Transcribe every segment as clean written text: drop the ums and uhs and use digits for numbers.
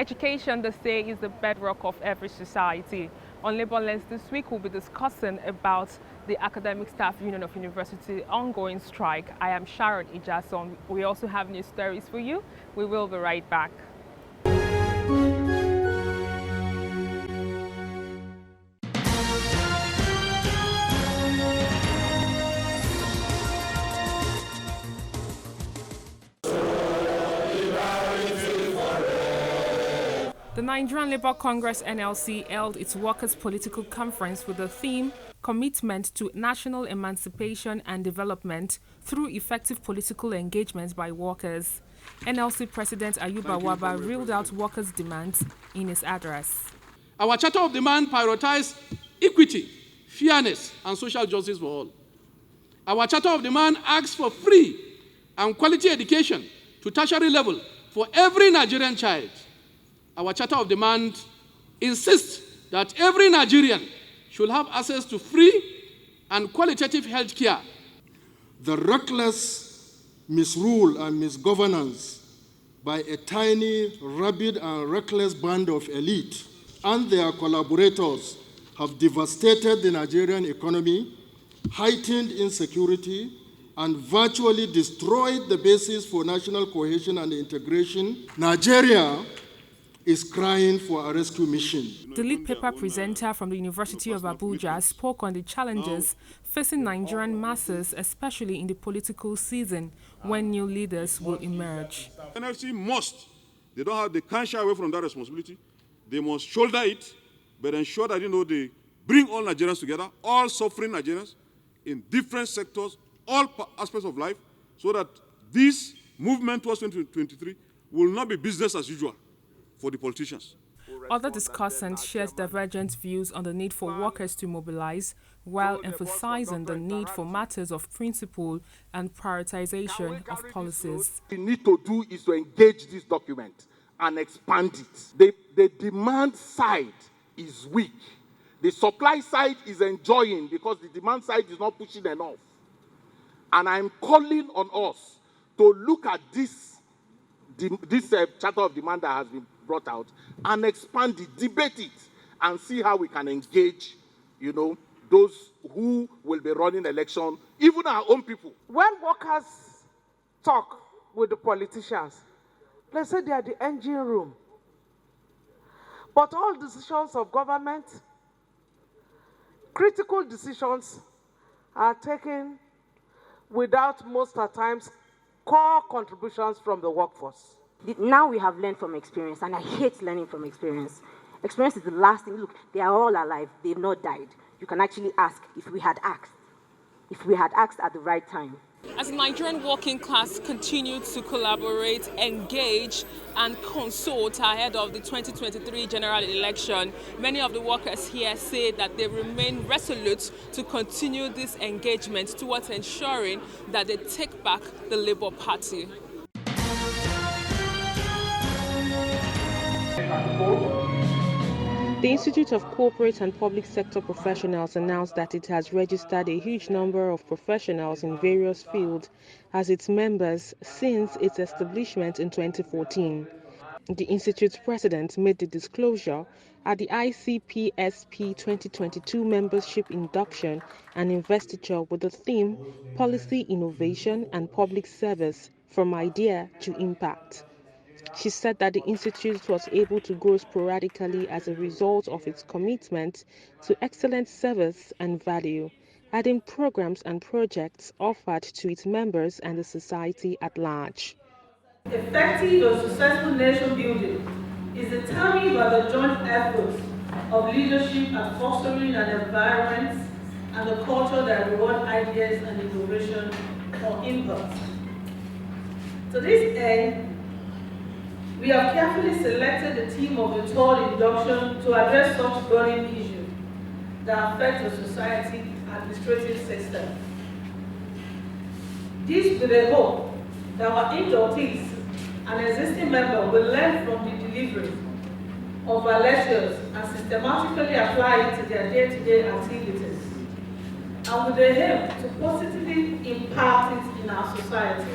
Education, they say, is the bedrock of every society. On Labour Lens this week, we'll be discussing about the Academic Staff Union of University ongoing strike. I am Sharon Ijason. We also have new stories for you. We will be right back. The Nigerian Labour Congress (NLC) held its workers' political conference with the theme Commitment to National Emancipation and Development through Effective Political Engagement by Workers. NLC President Ayuba Waba reeled out workers' demands in his address. Our Charter of Demand prioritizes equity, fairness, and social justice for all. Our Charter of Demand asks for free and quality education to tertiary level for every Nigerian child. Our Charter of Demand insists that every Nigerian should have access to free and qualitative health care. The reckless misrule and misgovernance by a tiny, rabid, and reckless band of elite and their collaborators have devastated the Nigerian economy, heightened insecurity, and virtually destroyed the basis for national cohesion and integration. Nigeria is crying for a rescue mission. The lead paper presenter from the University of Abuja spoke on the challenges facing Nigerian masses, especially in the political season when new leaders will emerge. NFC must, they can't shy away from that responsibility. They must shoulder it, but ensure that they bring all Nigerians together, all suffering Nigerians in different sectors, all aspects of life, so that this movement towards 2023 will not be business as usual for the politicians. Other discussants shared divergent views on the need for workers to mobilize, while emphasizing the need for matters of principle and prioritization of policies. What we need to do is to engage this document and expand it. The demand side is weak. The supply side is enjoying because the demand side is not pushing enough. And I'm calling on us to look at this Charter of Demand that has been brought out and expand it, debate it, and see how we can engage, those who will be running election, even our own people. When workers talk with the politicians, they say they are the engine room. But all decisions of government, critical decisions, are taken without most of the times core contributions from the workforce. Now we have learned from experience, and I hate learning from experience. Experience is the last thing. Look, they are all alive. They've not died. You can actually ask if we had asked at the right time. As the Nigerian working class continued to collaborate, engage, and consult ahead of the 2023 general election, many of the workers here say that they remain resolute to continue this engagement towards ensuring that they take back the Labour Party. The Institute of Corporate and Public Sector Professionals announced that it has registered a huge number of professionals in various fields as its members since its establishment in 2014. The Institute's president made the disclosure at the IPPIS 2022 membership induction and investiture with the theme Policy Innovation and Public Service from Idea to Impact. She said that the Institute was able to grow sporadically as a result of its commitment to excellent service and value, adding programs and projects offered to its members and the society at large. Effective or successful nation building is determined by the joint efforts of leadership and fostering an environment and a culture that reward ideas and innovation for impact. To this end, we have carefully selected the theme of the third induction to address such burning issues that affect the society administrative system. This with the hope that our inductees and existing members will learn from the delivery of our lectures and systematically apply it to their day-to-day activities, and with the aim to positively impact it in our society.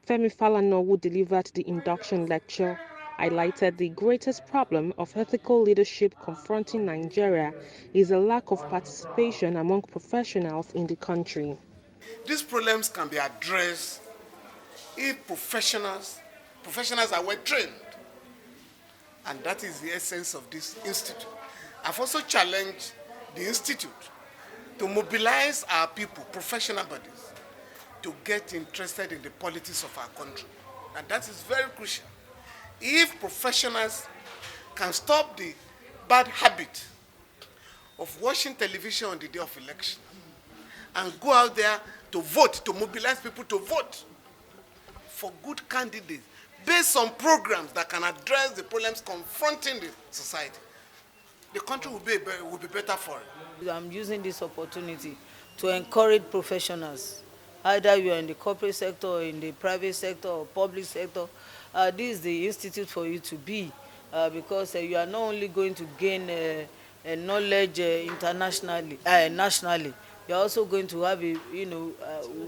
Femi Falana, who delivered the induction lecture, highlighted the greatest problem of ethical leadership confronting Nigeria is a lack of participation among professionals in the country. These problems can be addressed if professionals are well trained. And that is the essence of this institute. I've also challenged the institute to mobilize our people, professional bodies, to get interested in the politics of our country. And that is very crucial. If professionals can stop the bad habit of watching television on the day of election and go out there to vote, to mobilize people to vote for good candidates based on programs that can address the problems confronting the society, the country will be better for it. I'm using this opportunity to encourage professionals, either you are in the corporate sector or in the private sector or public sector. This is the institute for you to be, because you are not only going to gain knowledge internationally, nationally, you're also going to have a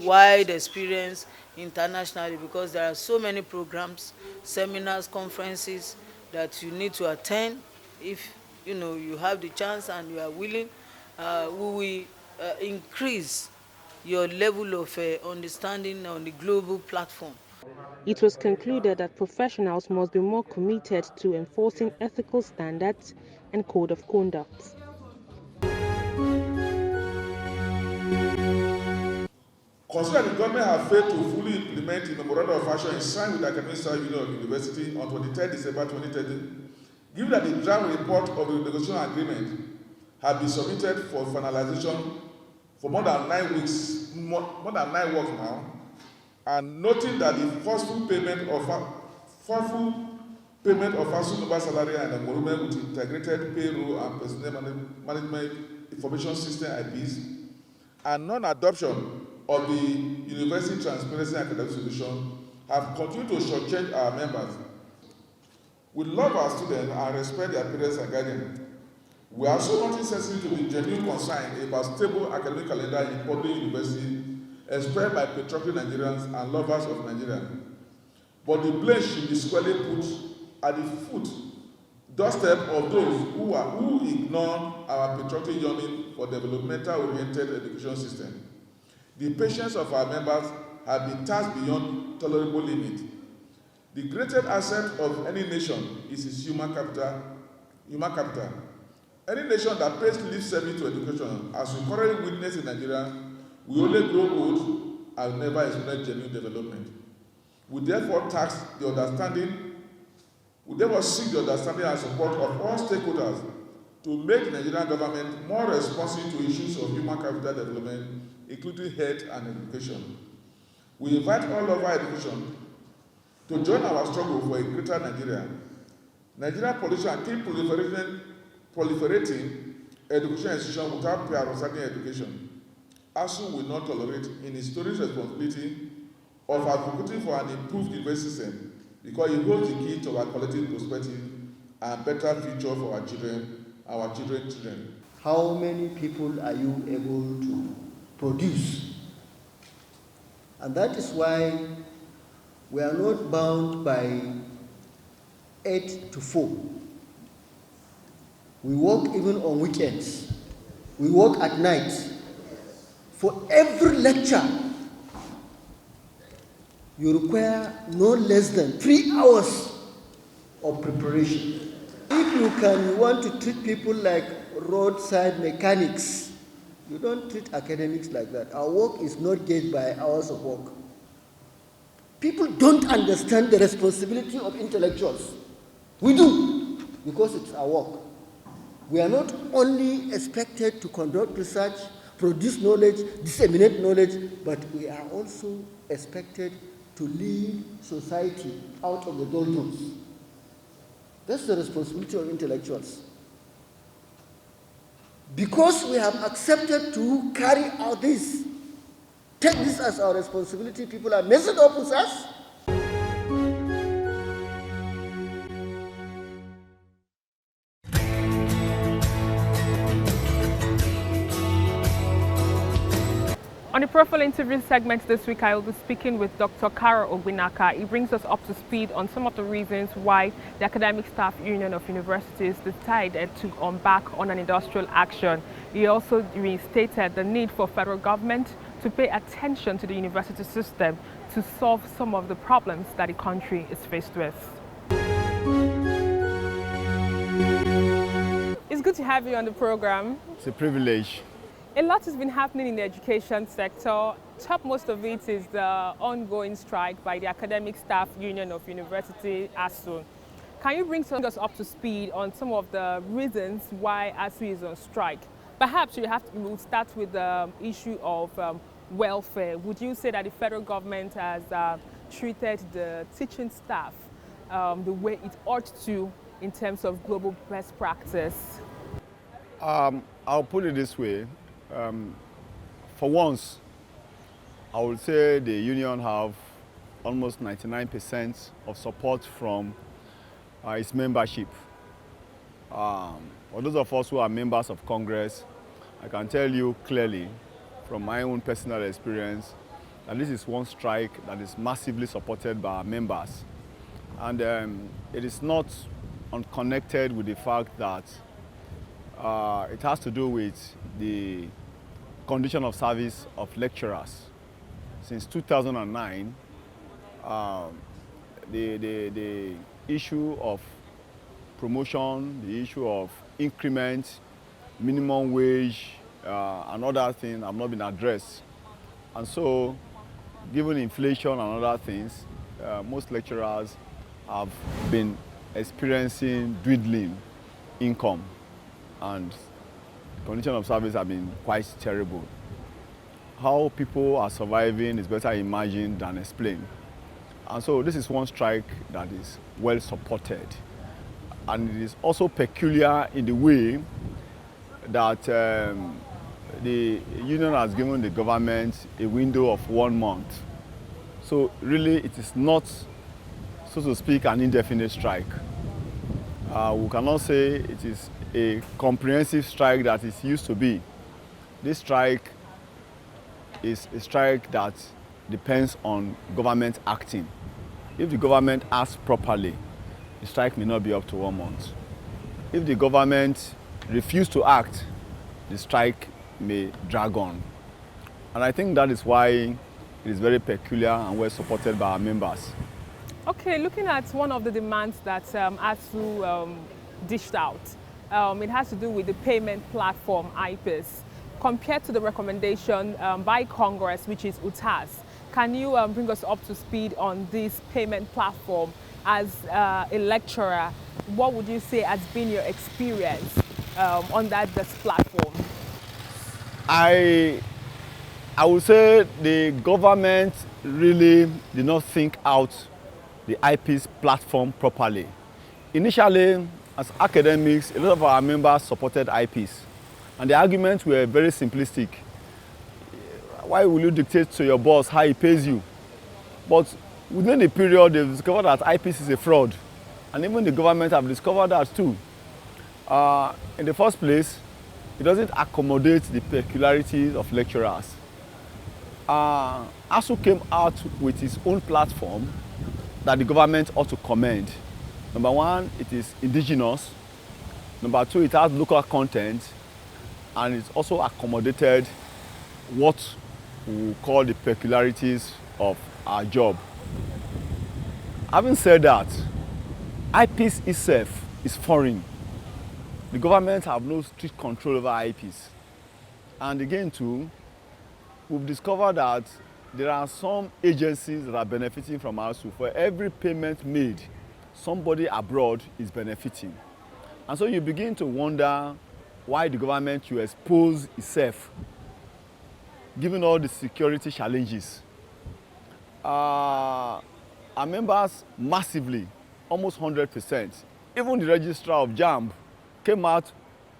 wide experience internationally, because there are so many programs, seminars, conferences that you need to attend. If you have the chance and you are willing, we will increase your level of understanding on the global platform. It was concluded that professionals must be more committed to enforcing ethical standards and code of conduct. Considering the government have failed to fully implement the memorandum of action signed with the Academic Staff Union of University on 23 December 2013, given that the draft report of the negotiation agreement have been submitted for finalization for more than 9 weeks, more than 9 works now, and noting that the forceful payment of ASUU number salary and emolument with integrated payroll and personnel management information system IPPIS, and non-adoption of the University Transparency and Academic Solution have continued to shortchange our members. We love our students and respect their parents and guardians. We are so much sensitive to the genuine concern about stable academic calendar in public university expressed by patriotic Nigerians and lovers of Nigeria. But the blame should be squarely put at the doorstep of those who ignore our patriotic yearning for developmental-oriented education system. The patience of our members have been taxed beyond tolerable limit. The greatest asset of any nation is its human capital. Any nation that pays lip service to education, as we currently witness in Nigeria, will only grow old and never experience genuine development. We therefore seek the understanding and support of all stakeholders to make the Nigerian government more responsive to issues of human capital development, including health and education. We invite all of our education to join our struggle for a greater Nigeria. Nigerian politicians keep proliferating education institutions without prioritizing education. ASUU will not tolerate in its historic responsibility of advocating for an improved university system, because it holds the key to our collective prosperity and better future for our children's children. How many people are you able to produce? And that is why we are not bound by 8 to 4. We work even on weekends. We work at night. For every lecture, you require no less than 3 hours of preparation. If you want to treat people like roadside mechanics, you don't treat academics like that. Our work is not gauged by hours of work. People don't understand the responsibility of intellectuals. We do, because it's our work. We are not only expected to conduct research, produce knowledge, disseminate knowledge, but we are also expected to lead society out of the doldrums. That's the responsibility of intellectuals. Because we have accepted to carry out this, take this as our responsibility, people are messing up with us. On the profile interview segment this week, I will be speaking with Dr. Karo Ogbinaka. He brings us up to speed on some of the reasons why the Academic Staff Union of Universities decided to embark on an industrial action. He also restated the need for federal government to pay attention to the university system to solve some of the problems that the country is faced with. It's good to have you on the program. It's a privilege. A lot has been happening in the education sector. Topmost of it is the ongoing strike by the Academic Staff Union of University, ASUU. Can you bring us up to speed on some of the reasons why ASUU is on strike? Perhaps we'll start with the issue of welfare. Would you say that the federal government has treated the teaching staff the way it ought to in terms of global best practice? I'll put it this way. For once, I would say the union have almost 99% of support from its membership. For those of us who are members of Congress, I can tell you clearly from my own personal experience that this is one strike that is massively supported by our members. And it is not unconnected with the fact that it has to do with the condition of service of lecturers. Since 2009, the issue of promotion, the issue of increment, minimum wage, and other things have not been addressed. And so, given inflation and other things, most lecturers have been experiencing dwindling income, and condition of service have been quite terrible. How people are surviving is better imagined than explained. And so this is one strike that is well supported. And it is also peculiar in the way that the union has given the government a window of 1 month. So really it is not, so to speak, an indefinite strike. We cannot say it is a comprehensive strike that it used to be. This strike is a strike that depends on government acting. If the government acts properly, the strike may not be up to 1 month. If the government refuses to act, the strike may drag on. And I think that is why it is very peculiar and well supported by our members. Okay, looking at one of the demands that ASUU dished out, it has to do with the payment platform IPPIS. Compared to the recommendation by Congress, which is UTAS, can you bring us up to speed on this payment platform? As a lecturer, what would you say has been your experience on this platform? I would say the government really did not think out the IPPIS platform properly. Initially, as academics, a lot of our members supported IPPIS, and the arguments were very simplistic. Why will you dictate to your boss how he pays you? But within the period, they've discovered that IPPIS is a fraud, and even the government have discovered that too. In the first place, it doesn't accommodate the peculiarities of lecturers. ASUU came out with its own platform that the government ought to commend. Number one, it is indigenous. Number two, it has local content, and it's also accommodated what we call the peculiarities of our job. Having said that, IPPIS itself is foreign. The government have no strict control over IPPIS. And again too, we've discovered that there are some agencies that are benefiting from ASUU. For every payment made, somebody abroad is benefiting. And so you begin to wonder why the government should expose itself, given all the security challenges. Our members massively, almost 100%. Even the registrar of JAMB came out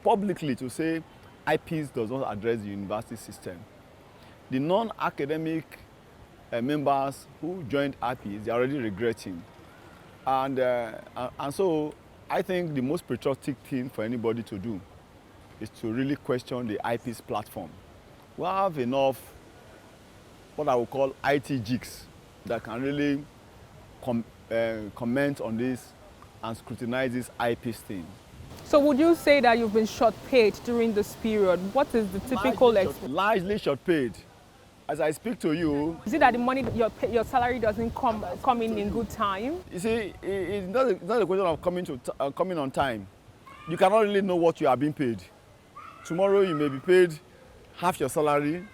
publicly to say IPPIS does not address the university system. The non-academic members who joined IPPIS, they are already regretting. And so I think the most patriotic thing for anybody to do is to really question the IPPIS platform. We have enough what I would call IT jigs that can really comment on this and scrutinize this IPPIS thing. So would you say that you've been short paid during this period? What is the typical Largely short paid. As I speak to you, is it that the money, your salary doesn't come in good time? You see, it's not a question of coming on time. You cannot really know what you are being paid. Tomorrow you may be paid half your salary.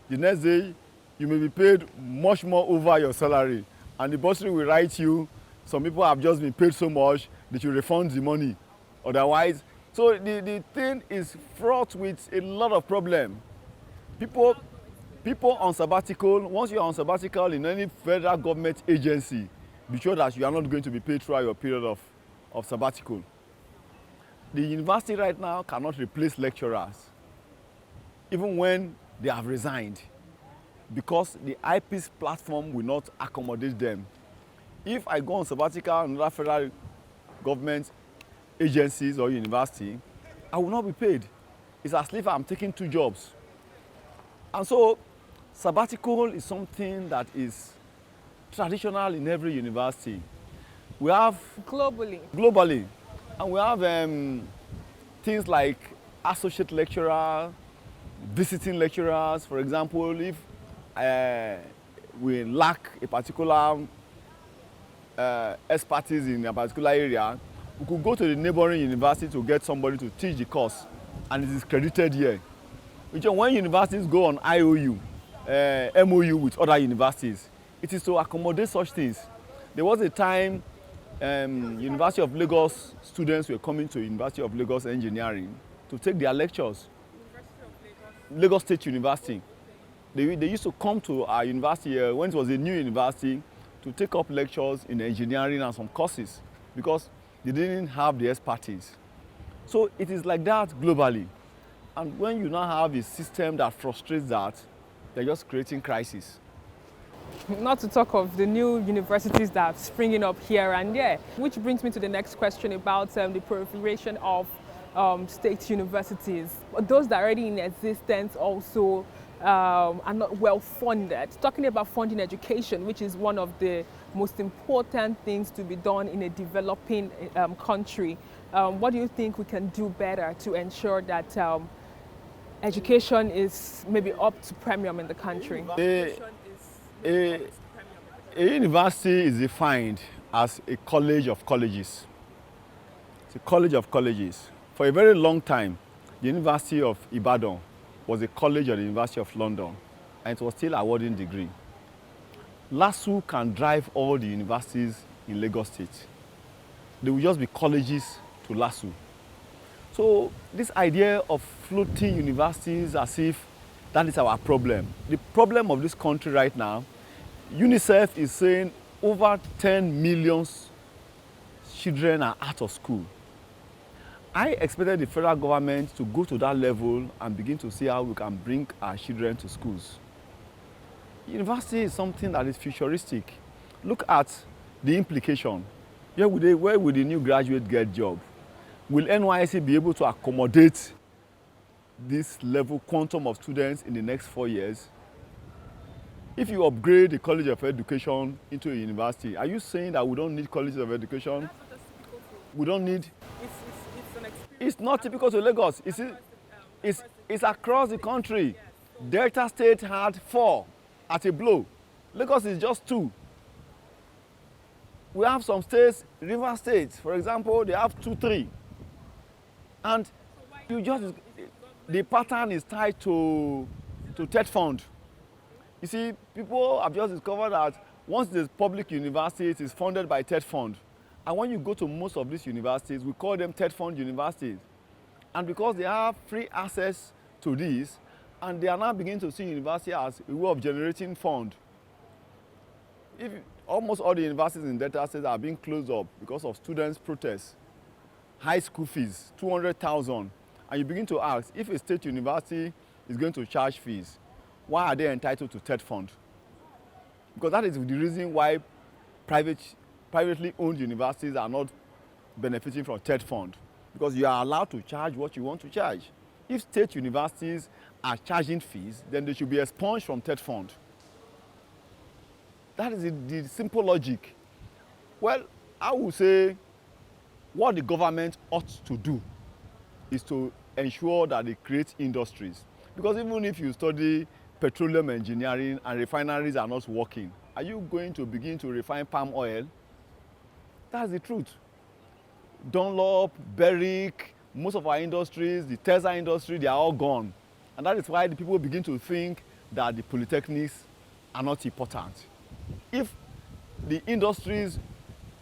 The next day you may be paid much more over your salary. And the bursary will write you, some people have just been paid so much that you refund the money. Otherwise, so the thing is fraught with a lot of problems. People on sabbatical, once you're on sabbatical in any federal government agency, be sure that you are not going to be paid throughout your period of sabbatical. The university right now cannot replace lecturers, even when they have resigned, because the IPPIS platform will not accommodate them. If I go on sabbatical in other federal government agencies or university, I will not be paid. It's as if I'm taking 2 jobs. And so, sabbatical is something that is traditional in every university. We have globally, and we have things like associate lecturer, visiting lecturers. For example, if we lack a particular expertise in a particular area, we could go to the neighboring university to get somebody to teach the course, and it is credited here. When universities go on IOU, MOU with other universities, it is to accommodate such things. There was a time University of Lagos students were coming to University of Lagos Engineering to take their lectures. Lagos State University. They used to come to our university when it was a new university to take up lectures in engineering and some courses because they didn't have the expertise. So it is like that globally. And when you now have a system that frustrates that, they're just creating crisis. Not to talk of the new universities that are springing up here and there. Which brings me to the next question about the proliferation of state universities. Those that are already in existence also are not well funded. Talking about funding education, which is one of the most important things to be done in a developing country. What do you think we can do better to ensure that education is maybe up to premium in the country? A university is defined as a college of colleges. It's a college of colleges. For a very long time, the University of Ibadan was a college of the University of London, and it was still awarding degree. LASU can drive all the universities in Lagos State. They will just be colleges to LASU. So this idea of floating universities as if that is our problem. The problem of this country right now, UNICEF is saying over 10 million children are out of school. I expected the federal government to go to that level and begin to see how we can bring our children to schools. University is something that is futuristic. Look at the implication. Where will the new graduate get job? Will NYSC be able to accommodate this level quantum of students in the next 4 years? If you upgrade the College of Education into a university, are you saying that we don't need colleges of education? We don't need... It's not typical to Lagos. It's across the country. Delta State had 4 at a blow. Lagos is just 2. We have some states, River State, for example, they have 2, 3. And the pattern is tied to TED fund. You see, people have just discovered that once there's public university, it is funded by TED fund. And when you go to most of these universities, we call them TED fund universities. And because they have free access to this, and they are now beginning to see university as a way of generating fund. Almost all the universities in Delta State are being closed up because of students' protests. High school fees, 200,000. And you begin to ask, if a state university is going to charge fees, why are they entitled to TED fund? Because that is the reason why privately owned universities are not benefiting from TED fund. Because you are allowed to charge what you want to charge. If state universities are charging fees, then they should be expunged from TED fund. That is the simple logic. Well, I would say what the government ought to do is to ensure that they create industries. Because even if you study petroleum engineering and refineries are not working, are you going to begin to refine palm oil? That's the truth. Dunlop, Berwick, most of our industries, the Tesla industry, they are all gone. And that is why the people begin to think that the polytechnics are not important. If the industries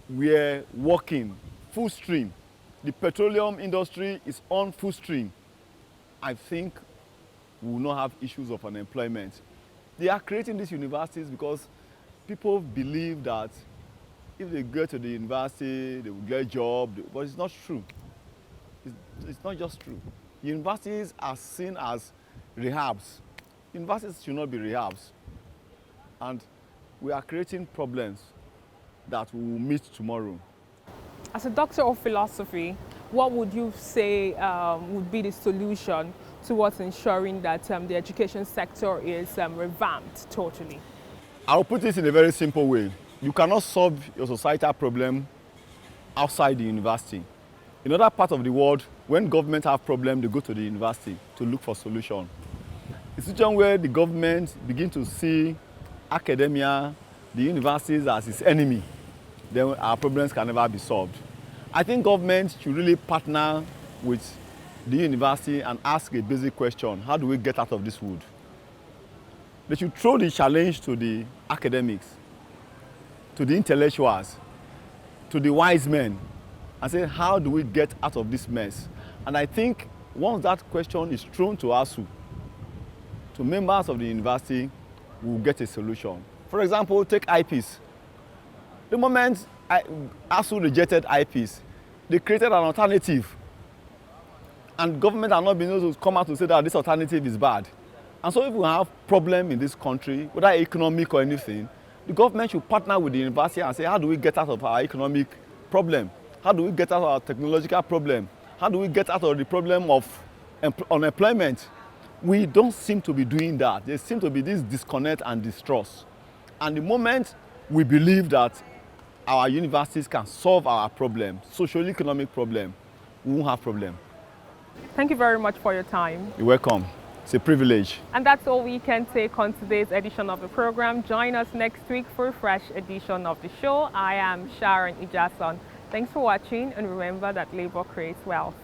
were working full stream, the petroleum industry is on full stream, I think we will not have issues of unemployment. They are creating these universities because people believe that if they go to the university, they will get a job, but it's not true. It's not just true. Universities are seen as rehabs. Universities should not be rehabs. And we are creating problems that we will meet tomorrow. As a doctor of philosophy, what would you say would be the solution towards ensuring that the education sector is revamped totally? I'll put this in a very simple way. You cannot solve your societal problem outside the university. In other parts of the world, when government have problems, they go to the university to look for solution. It's a situation where the government begin to see academia, the universities as its enemy, then our problems can never be solved. I think government should really partner with the university and ask a basic question: how do we get out of this wood? They should throw the challenge to the academics, to the intellectuals, to the wise men, and say, how do we get out of this mess? And I think once that question is thrown to ASUU, to members of the university, we will get a solution. For example, take IPPIS. The moment ASUU rejected IPPIS, they created an alternative. And government are not being able to come out to say that this alternative is bad. And so if we have problem in this country, whether economic or anything, the government should partner with the university and say, how do we get out of our economic problem? How do we get out of our technological problem? How do we get out of the problem of unemployment? We don't seem to be doing that. There seems to be this disconnect and distrust. And the moment we believe that our universities can solve our problem, social economic problem, we won't have problem. Thank you very much for your time. You're welcome. It's a privilege. And that's all we can take on today's edition of the program. Join us next week for a fresh edition of the show. I am Sharon Ijason. Thanks for watching, and remember that labor creates wealth.